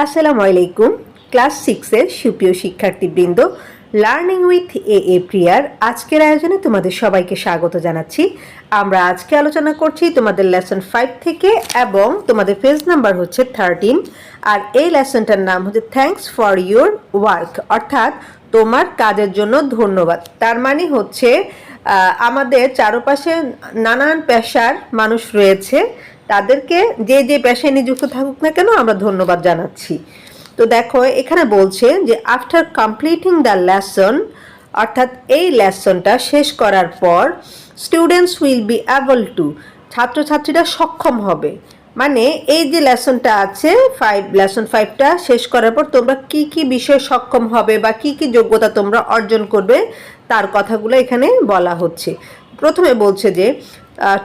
আসসালামু আলাইকুম। ক্লাস 6 এর সুপ্রিয় শিক্ষার্থীবৃন্দ, লার্নিং উইথ এ প্রিয়ার আজকের আয়োজনে তোমাদের সবাইকে স্বাগত জানাচ্ছি। আমরা আজকে আলোচনা করছি তোমাদের লেসন 5 থেকে এবং তোমাদের পেজ নাম্বার হচ্ছে 13। আর এই লেসনটার নাম হচ্ছে থ্যাঙ্কস ফর ইউর ওয়ার্ক, অর্থাৎ তোমার কাজের জন্য ধন্যবাদ। তার মানে হচ্ছে আমাদের চারপাশে নানান পেশার মানুষ রয়েছে, তাদেরকে যে যে পেশায় নিযুক্ত থাকুক না কেন আমরা ধন্যবাদ জানাচ্ছি। তো দেখো এখানে বলছে যে আফটার কমপ্লিটিং দ্য লেসন, অর্থাৎ এই লেসনটা শেষ করার পর students will be able to, ছাত্রছাত্রীরা সক্ষম হবে। মানে এই যে লেসনটা আছে লেসন 5টা শেষ করার পর তোমরা কি কি বিষয়ে সক্ষম হবে বা কি কি যোগ্যতা তোমরা অর্জন করবে তার কথাগুলো এখানে বলা হচ্ছে। প্রথমে বলছে যে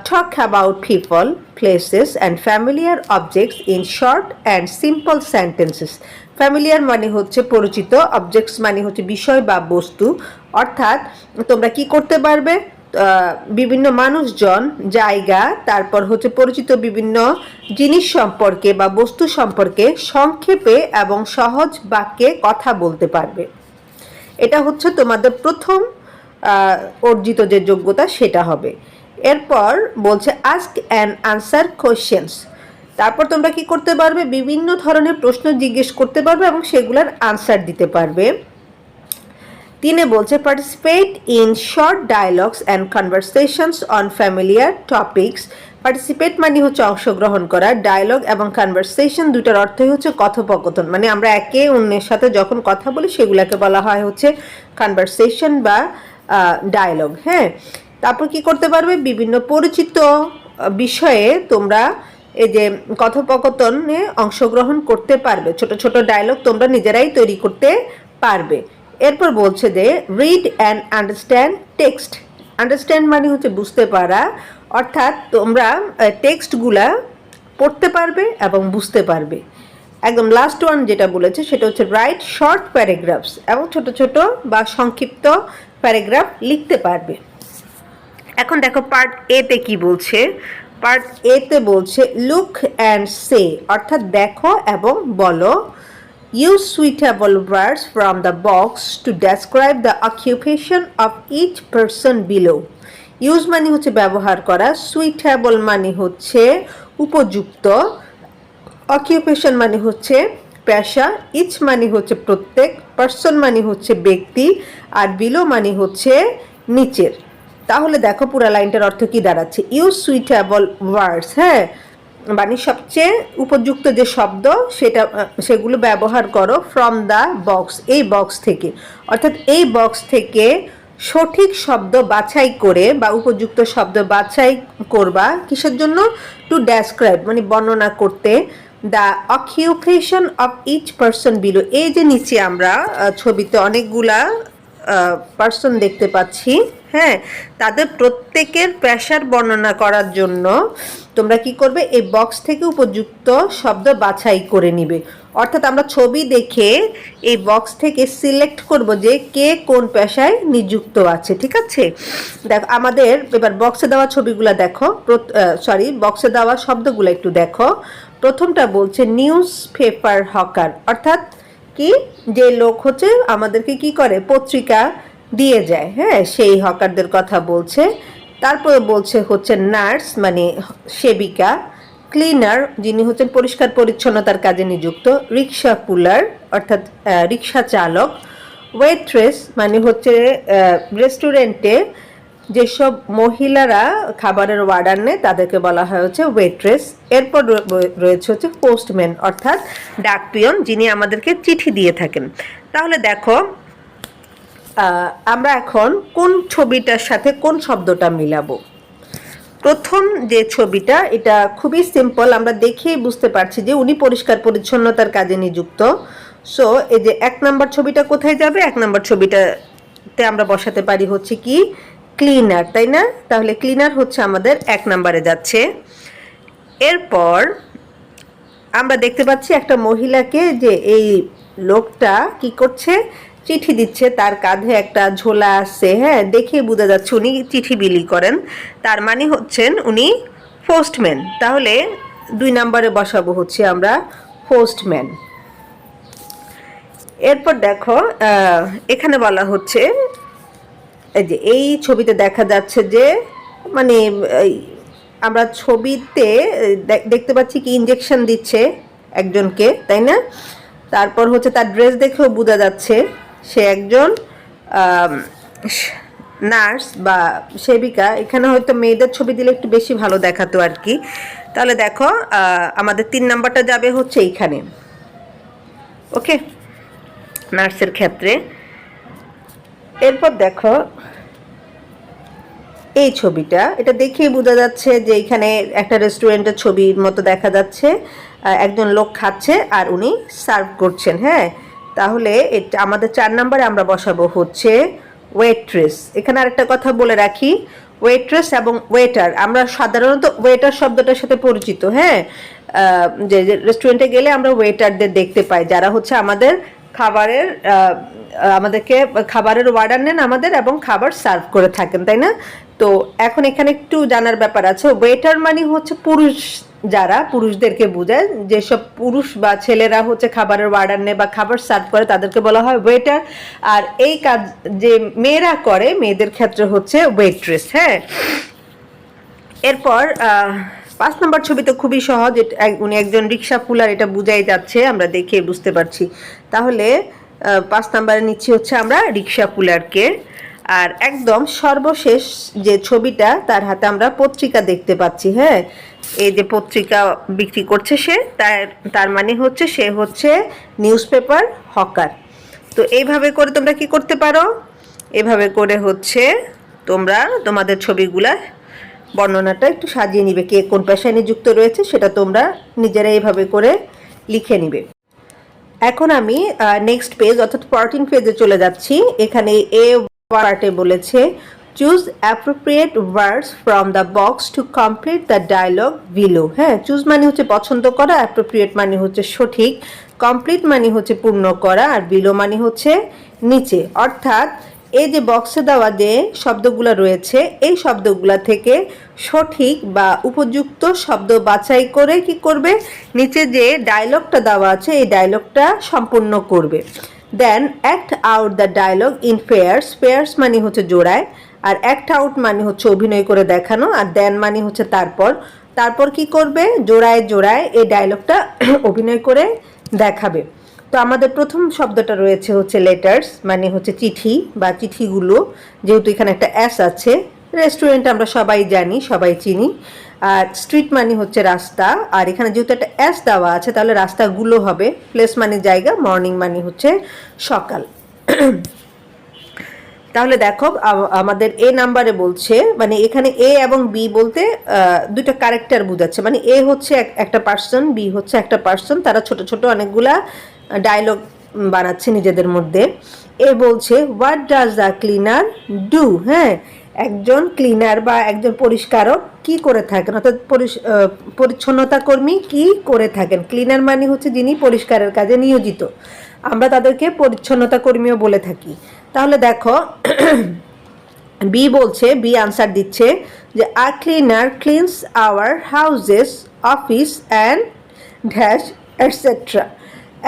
talk about people, places and familiar objects in short and simple sentences. Familiar মানে হচ্ছে পরিচিত, অবজেক্টস মানে হচ্ছে বিষয় বা বস্তু। অর্থাৎ তোমরা কি করতে পারবে, বিভিন্ন মানুষজন, জায়গা, তারপর হচ্ছে পরিচিত বিভিন্ন জিনিস সম্পর্কে বা বস্তু সম্পর্কে সংক্ষেপে এবং সহজ বাক্যে কথা বলতে পারবে। এটা হচ্ছে তোমাদের প্রথম অর্জিত যে যোগ্যতা সেটা হবে। এরপর বলছে আস্ক অ্যান্ড আনসার কোয়েশ্চেন্স। তারপর তোমরা কি করতে পারবে, বিভিন্ন ধরনের প্রশ্ন জিজ্ঞেস করতে পারবে এবং সেগুলোর আনসার দিতে পারবে। 3 বলছে participate in short dialogues and conversations on familiar topics. Participate মানে হচ্ছে অংশগ্রহণ করা, ডায়ালগ এবং কনভারসেশন দুটার অর্থই হচ্ছে কথোপকথন। মানে আমরা একে অন্যের সাথে যখন কথা বলি সেগুলোকে বলা হয় হচ্ছে কনভারসেশন বা ডায়ালগ। হ্যাঁ, তারপর কি করতে পারবে, বিভিন্ন পরিচিত বিষয়ে তোমরা এই যে কথোপকথনে অংশগ্রহণ করতে পারবে। ছোট ছোট ডায়লগ তোমরা নিজেরাই তৈরি করতে পারবে। এরপর বলছে যে read and understand text. Understand মানে হচ্ছে বুঝতে পারা, অর্থাৎ তোমরা টেক্সটগুলা পড়তে পারবে এবং বুঝতে পারবে। একদম লাস্ট ওয়ান যেটা বলেছে সেটা হচ্ছে রাইট শর্ট প্যারাগ্রাফস, এবং ছোট ছোট বা সংক্ষিপ্ত প্যারাগ্রাফ লিখতে পারবে। এখন দেখো পার্ট এতে কি বলছে। পার্ট এতে বলছে লুক অ্যান্ড সে, অর্থাৎ দেখো এবং বলো। Use suitable words from the box to describe the occupation of each person below. Use মানে হচ্ছে ব্যবহার করা, সুইটেবল মানে হচ্ছে উপযুক্ত, অকুপেশন মানে হচ্ছে পেশা, ইচ মানে হচ্ছে প্রত্যেক, পারসন মানে হচ্ছে ব্যক্তি, আর বিলো মানে হচ্ছে নিচের। তাহলে দেখো পুরো লাইনটার অর্থ কি দাঁড়াচ্ছে, ইউজ সুইটেবল ওয়ার্ডস। হ্যাঁ, মানে সবচেয়ে উপযুক্ত যে শব্দ সেগুলো ব্যবহার করো ফ্রম দ্য বক্স, এই বক্স থেকে। অর্থাৎ এই বক্স থেকে সঠিক শব্দ বাছাই করে বা উপযুক্ত শব্দ বাছাই করবা কিসের জন্য, টু ডেসক্রাইব মানে বর্ণনা করতে, the occupation of each person below. এই যে নিচে আমরা ছবিতে অনেকগুলা পার্সন দেখতে পাচ্ছি, হ্যাঁ, তাদের প্রত্যেকের পেশার বর্ণনা করার জন্য তোমরা কি করবে, এই বক্স থেকে উপযুক্ত শব্দ বাছাই করে নিবে। অর্থাৎ আমরা ছবি দেখে এই বক্স থেকে সিলেক্ট করব যে কে কোন পেশায় নিযুক্ত আছে। ঠিক আছে, দেখো আমাদের এবার বক্সে দেওয়া ছবিগুলো দেখো, বক্সে দেওয়া শব্দগুলো একটু দেখো। প্রথমটা বলছে নিউজ পেপার হকার, অর্থাৎ কি, যে লোক হচ্ছে আমাদেরকে কি করে, পত্রিকা দিয়ে যায়, হ্যাঁ, সেই হকারদের কথা বলছে। তারপরে বলছে হচ্ছে নার্স মানে সেবিকা, ক্লিনার যিনি হচ্ছেন পরিষ্কার পরিচ্ছন্নতার কাজে নিযুক্ত, রিক্সা পুলার অর্থাৎ রিক্সা চালক, ওয়েট্রেস মানে হচ্ছে রেস্টুরেন্টে যেসব মহিলারা খাবারের অর্ডার নেয় তাদেরকে বলা হয় হচ্ছে ওয়েট্রেস। এরপর রয়েছে হচ্ছে পোস্টম্যান অর্থাৎ ডাকপিয়ন, যিনি আমাদেরকে চিঠি দিয়ে থাকেন। তাহলে দেখো আমরা এখন কোন ছবিটার সাথে কোন শব্দটা মিলাবো। প্রথম যে ছবিটা এটা খুবই সিম্পল, আমরা দেখেই বুঝতে পারছি যে উনি পরিষ্কার পরিচ্ছন্নতার কাজে নিযুক্ত। সো এই যে 1 নম্বর ছবিটা কোথায় যাবে, 1 নম্বর ছবিটাতে আমরা বসাতে পারি হচ্ছে কি ক্লিনার, তাই না? তাহলে ক্লিনার হচ্ছে আমাদের 1 নম্বরে যাচ্ছে। এরপর আমরা দেখতে পাচ্ছি একটা মহিলাকে, যে এই লোকটা কি করছে, চিঠি দিচ্ছে, তার কাঁধে একটা ঝোলা আছে, হ্যাঁ, দেখে বোঝা যাচ্ছে উনি চিঠি বিলি করেন, তার মানে হচ্ছেন উনি পোস্টম্যান। তাহলে 2 নম্বরে বসাবো হচ্ছে আমরা পোস্টম্যান। এরপর দেখো এখানে বলা হচ্ছে এই যে এই ছবিতে দেখা যাচ্ছে যে মানে আমরা ছবিতে দেখতে পাচ্ছি কি ইনজেকশন দিচ্ছে একজনকে, তাই না? তারপর হচ্ছে তার ড্রেস দেখেও বোঝা যাচ্ছে সে একজন নার্স বা সেবিকা। এখানে হয়তো মেয়েদের ছবি দিলে একটু বেশি ভালো দেখাতো আর কি। তাহলে দেখো আমাদের 3 নাম্বারটা যাবে হচ্ছে এইখানে। ওকে, নার্সের ক্ষেত্রে। এরপর দেখো এই ছবিটা, এটা দেখেই বোঝা যাচ্ছে যে এখানে একটা রেস্টুরেন্টের ছবির মতো দেখা যাচ্ছে। একজন লোক খাচ্ছে আর উনি সার্ভ করছেন। হ্যাঁ, তাহলে এটা আমাদের 4 নম্বরে আমরা বসাবো হচ্ছে ওয়েট্রেস। এখানে আরেকটা কথা বলে রাখি, ওয়েট্রেস এবং ওয়েটার আমরা সাধারণত ওয়েটার শব্দটার সাথে পরিচিত। হ্যাঁ, যে রেস্টুরেন্টে গেলে আমরা ওয়েটারদের দেখতে পাই যারা হচ্ছে আমাদের খাবারের আমাদেরকে খাবারের অর্ডার নেন আমাদের এবং খাবার সার্ভ করে থাকেন, তাই না? তো এখন এখানে একটু জানার ব্যাপার আছে। ওয়েটার মানে হচ্ছে পুরুষ, যারা পুরুষদেরকে বোঝায়, যেসব পুরুষ বা ছেলেরা হচ্ছে খাবারের অর্ডার নেয় বা খাবার সার্ভ করে তাদেরকে বলা হয় ওয়েটার। আর এই কাজ যে মেয়েরা করে মেয়েদের ক্ষেত্রে হচ্ছে ওয়েট্রেস। হ্যাঁ, এরপর 5 নম্বর ছবিতে খুবই সহজ, উনি একজন রিক্সা পুলার, এটা বুঝাই যাচ্ছে, আমরা দেখে বুঝতে পারছি। তাহলে 5 নম্বরে নিচ্ছি হচ্ছে আমরা রিক্সা পুলারকে। আর একদম সর্বশেষ যে ছবিটা, তার হাতে আমরা পত্রিকা দেখতে পাচ্ছি। হ্যাঁ, এই যে পত্রিকা বিক্রি করছে সে, তার মানে হচ্ছে সে হচ্ছে নিউজ পেপার হকার। তো এইভাবে করে তোমরা কি করতে পারো, এভাবে করে হচ্ছে তোমরা তোমাদের ছবিগুলা বর্ণনাটা একটু সাজিয়ে নিবে, কে কোন পেশায় নিযুক্ত রয়েছে সেটা তোমরা নিজেরা এইভাবে করে লিখে নিবে। এখন আমি নেক্সট পেজ অর্থাৎ 14 পেজে চলে যাচ্ছি। এখানে এ পার্টে বলেছে choose appropriate words from the box to complete the dialogue below. হ্যাঁ, চুজ মানে হচ্ছে পছন্দ করা, অ্যাপ্রোপ্রিয়েট মানে হচ্ছে সঠিক, কমপ্লিট মানে হচ্ছে পূর্ণ করা, আর বিলো মানে হচ্ছে নিচে। অর্থাৎ এই যে বক্সে দেওয়া যে শব্দগুলো রয়েছে এই শব্দগুলা থেকে সঠিক বা উপযুক্ত শব্দ বাছাই করে কি করবে, নিচে যে ডায়লগটা দেওয়া আছে এই ডায়লগটা সম্পূর্ণ করবে। Then act out the dialogue in pairs. Pairs মানে হচ্ছে জোড়ায়, আর অ্যাক্ট আউট মানে হচ্ছে অভিনয় করে দেখানো, আর দেন মানে হচ্ছে তারপর। তারপর কি করবে, জোড়ায় জোড়ায় এই ডায়লগটা অভিনয় করে দেখাবে। তো আমাদের প্রথম শব্দটা রয়েছে হচ্ছে লেটার্স, মানে হচ্ছে চিঠি বা চিঠিগুলো, যেহেতু এখানে একটা এস আছে। রেস্টুরেন্ট আমরা সবাই জানি, সবাই চিনি। আর স্ট্রিট মানে হচ্ছে রাস্তা, আর এখানে যেহেতু একটা এস দেওয়া আছে তাহলে রাস্তাগুলো হবে। প্লেস মানে জায়গা, মর্নিং মানে হচ্ছে সকাল। তাহলে দেখো আমাদের এ নাম্বারে বলছে, মানে এখানে এ এবং বি বলতে দুটো ক্যারেক্টার বোঝাচ্ছে। মানে এ হচ্ছে একটা পার্সন, বি হচ্ছে একটা পার্সন, তারা ছোট ছোট অনেকগুলা ডায়লগ বানাচ্ছে নিজেদের মধ্যে। এ বলছে what does the cleaner do. হ্যাঁ, একজন ক্লিনার বা একজন পরিষ্কারক কি করে থাকেন, অর্থাৎ পরিচ্ছন্নতা কর্মী কি করে থাকেন। ক্লিনার মানে হচ্ছে যিনি পরিষ্কারের কাজে নিয়োজিত, আমরা তাদেরকে পরিচ্ছন্নতা কর্মীও বলে থাকি। তাহলে দেখো বি বলছে, বি আনসার দিচ্ছে যে a cleaner cleans our houses office and dash etcetera.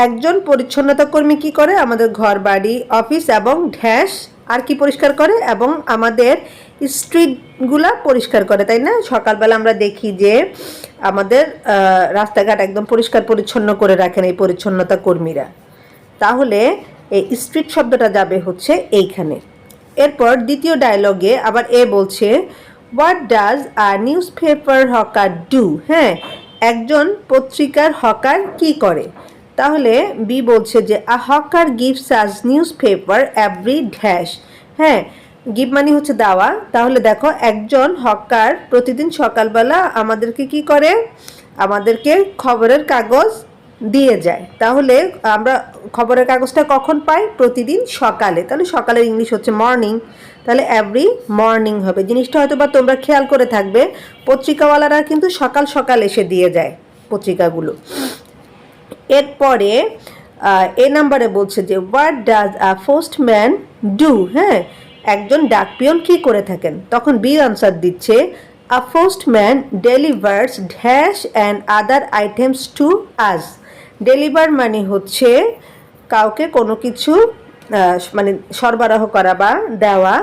একজন পরিচ্ছন্নতা কর্মী কি করে, আমাদের ঘর বাড়ি অফিস এবং ড্যাশ আর কি পরিষ্কার করে, এবং আমাদের স্ট্রিটগুলা পরিষ্কার করে, তাই না? সকালবেলা আমরা দেখি যে আমাদের রাস্তাঘাট একদম পরিষ্কার পরিচ্ছন্ন করে রাখেন এই পরিচ্ছন্নতা কর্মীরা। তাহলে এই স্ট্রিট শব্দটা যাবে হচ্ছে এইখানে। এরপর দ্বিতীয় ডায়লগে আবার এ বলছে what does a news paper hawker do. হ্যাঁ, একজন পত্রিকার হকার কি করে। তাহলে বি বলছে যে a hawker gives us news paper every dash. হ্যাঁ, গিভ মানে হচ্ছে দেওয়া। তাহলে দেখো একজন হকার প্রতিদিন সকালবেলা আমাদেরকে কি করে, আমাদেরকে খবরের কাগজ দিয়ে যায়। তাহলে আমরা খবরের কাগজটা কখন পাই, প্রতিদিন সকালে। তাহলে সকালের ইংলিশ হচ্ছে মর্নিং, তাহলে এভরি মর্নিং হবে। জিনিসটা হয়তো বা তোমরা খেয়াল করে থাকবে, পত্রিকাওয়ালারা কিন্তু সকাল সকাল এসে দিয়ে যায় পত্রিকাগুলো। এরপরে এ নাম্বারে বলছে যে what does a postman do. হ্যাঁ, একজন ডাকপিয়ন কি করে থাকেন। তখন বি আনসার দিচ্ছে a postman delivers dash and other items to us. Deliver মানে হচ্ছে কাউকে কোনো কিছু মানে সরবরাহ করা বা দেওয়া।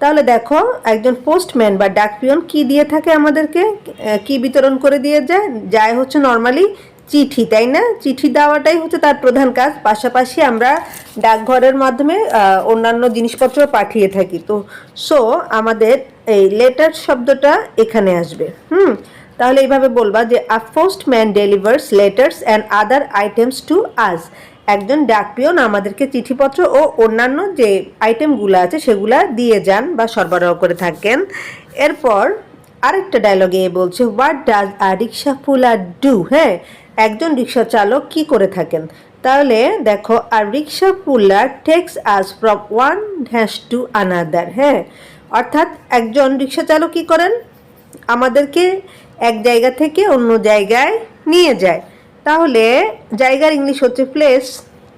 তাহলে দেখো একজন পোস্টম্যান বা ডাকপিয়ন কি দিয়ে থাকে আমাদেরকে, কি বিতরণ করে দিয়ে যায় হচ্ছে নর্মালি চিঠি, তাই না? চিঠি দেওয়াটাই হচ্ছে তার প্রধান কাজ। পাশাপাশি আমরা ডাকঘরের মাধ্যমে অন্যান্য জিনিসপত্র পাঠিয়ে থাকি। তো আমাদের এই লেটার শব্দটা এখানে আসবে। তাহলে এইভাবে বলবা যে a postman delivers letters and other items to us. একজন ডাকপিয়ন আমাদেরকে চিঠিপত্র ও অন্যান্য যে আইটেমগুলো আছে সেগুলা দিয়ে যান বা সরবরাহ করে থাকেন। এরপর আরেকটা ডায়লগে বলছে what does a rickshaw puller do. হ্যাঁ, একজন রিক্সা চালক কি করে থাকেন। তাহলে দেখো আর rickshaw puller takes us from one dash to another. হ্যাঁ, অর্থাৎ একজন রিক্সা চালক কী করেন, আমাদেরকে এক জায়গা থেকে অন্য জায়গায় নিয়ে যায়। তাহলে জায়গার ইংলিশ হচ্ছে প্লেস,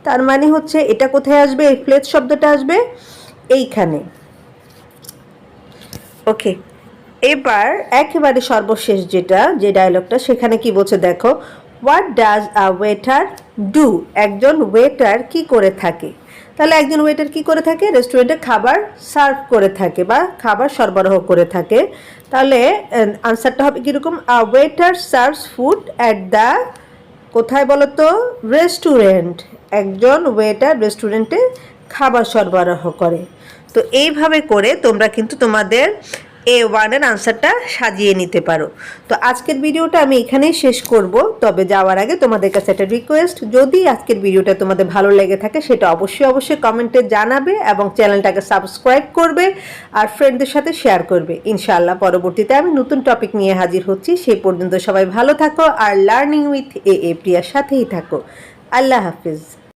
তার মানে হচ্ছে এটা কোথায় আসবে, এই প্লেস শব্দটা আসবে এইখানে। ওকে, এবার একেবারে সর্বশেষ যে ডায়লগটা, সেখানে কি বলছে দেখো what does a waiter do. একজন ওয়েটার কি করে থাকে। তাহলে একজন ওয়েটার কি করে থাকে, রেস্টুরেন্টে খাবার সার্ভ করে থাকে বা খাবার সরবরাহ করে থাকে। তাহলে আনসারটা হবে কীরকম, a waiter serves food at the, কোথায় বলো তো, রেস্টুরেন্ট। একজন ওয়েটার রেস্টুরেন্টে খাবার সরবরাহ করে। তো এইভাবে করে তোমরা কিন্তু তোমাদের A1 এর আনসারটা সাজিয়ে নিতে পারো। তো আজকের ভিডিওটা আমি এখানেই শেষ করব। তবে যাওয়ার আগে তোমাদের কাছে একটা রিকোয়েস্ট, যদি আজকের ভিডিওটা তোমাদের ভালো লেগে থাকে সেটা অবশ্যই কমেন্টে জানাবে এবং চ্যানেলটাকে সাবস্ক্রাইব করবে আর ফ্রেন্ডদের সাথে শেয়ার করবে। ইনশাআল্লাহ পরবর্তীতে আমি নতুন টপিক নিয়ে হাজির হচ্ছি। সেই পর্যন্ত সবাই ভালো থাকো আর লার্নিং উইথ AA প্রিয়ার সাথেই থাকো। আল্লাহ হাফিজ।